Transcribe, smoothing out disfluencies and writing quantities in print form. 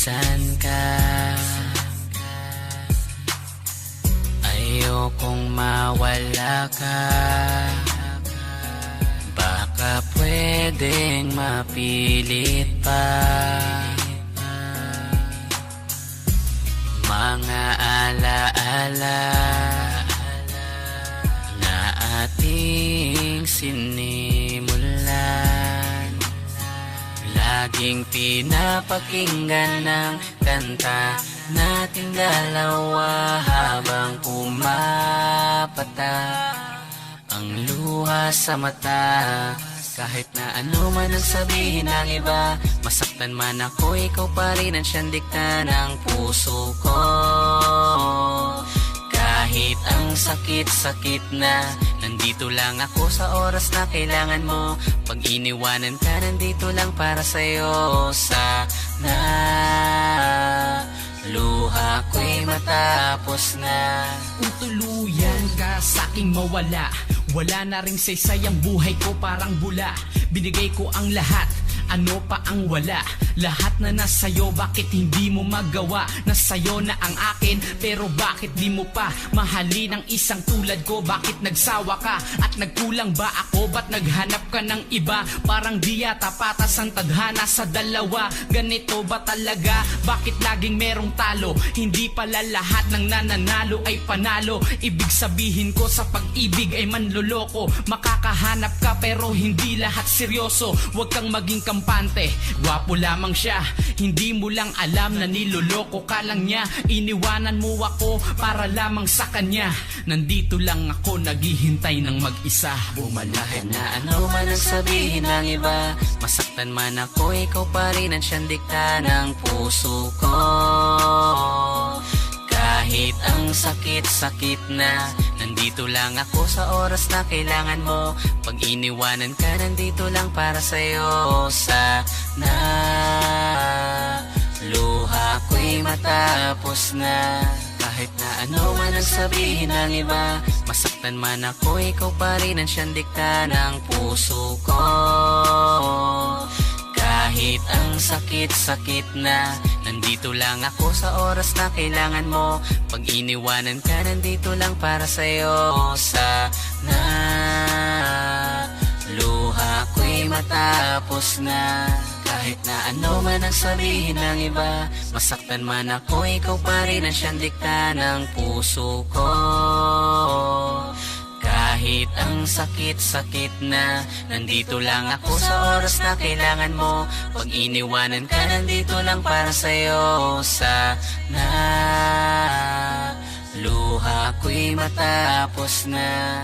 Nasaan ka? Ayokong mawala ka. Baka pwedeng mapilit pa. Mga alaala na ating sinimulan, laging pinapakinggan ng kanta nating dalawa habang pumapatak ang luha sa mata. Kahit na ano man ang sabihin ng iba, masaktan man ako, ikaw pa rin ang siyang dikta ng puso ko. Kahit ang sakit-sakit na, nandito lang ako sa oras na kailangan mo. Pag iniwanan ka, nandito lang para sa'yo. Sana luha ko'y matapos na. Kung tuluyan ka sa'king mawala, wala na ring saysay ang buhay ko, parang bula. Binigay ko ang lahat, ano pa ang wala? Lahat na nasa'yo, bakit hindi mo magawa? Nasa'yo na ang akin, pero bakit di mo pa mahalin ang isang tulad ko? Bakit nagsawa ka at nagkulang ba ako? Ba't naghanap ka ng iba? Parang di yata patas ang tadhana sa dalawa. Ganito ba talaga? Bakit laging merong talo? Hindi pala lahat ng nananalo ay panalo. Ibig sabihin ko sa pag-ibig ay manloloko. Makakahanap ka pero hindi lahat seryoso. Huwag kang maging kampante, gwapo lamang siya. Hindi mo lang alam na niloloko ka lang niya. Iniwanan mo ako para lamang sa kanya. Nandito lang ako naghihintay ng mag-isa. Bumalahit na ano man ang sabihin ng iba, masaktan man ako, ikaw pa rin ang siyang dikta ng puso ko. Kahit ang sakit-sakit na, nandito lang ako sa oras na kailangan mo. Pag iniwanan ka, nandito lang para sa'yo. Sana luha ko'y matapos na. Kahit na ano man ang sabihin ng iba, masaktan man ako, ikaw pa rin ang siyang dikta ng puso ko. Kahit ang sakit-sakit na, nandito lang ako sa oras na kailangan mo. Pag iniwanan ka, nandito lang para sa'yo. Sana luha ko'y matapos na. Kahit na ano man ang sabihin ng iba, masaktan man ako, ikaw pa rin ang siyang dikta ng puso ko. Kahit ang sakit-sakit na, nandito lang ako sa oras na kailangan mo. Pag iniwanan ka, nandito lang para sa'yo. Sana luha ko'y matapos na.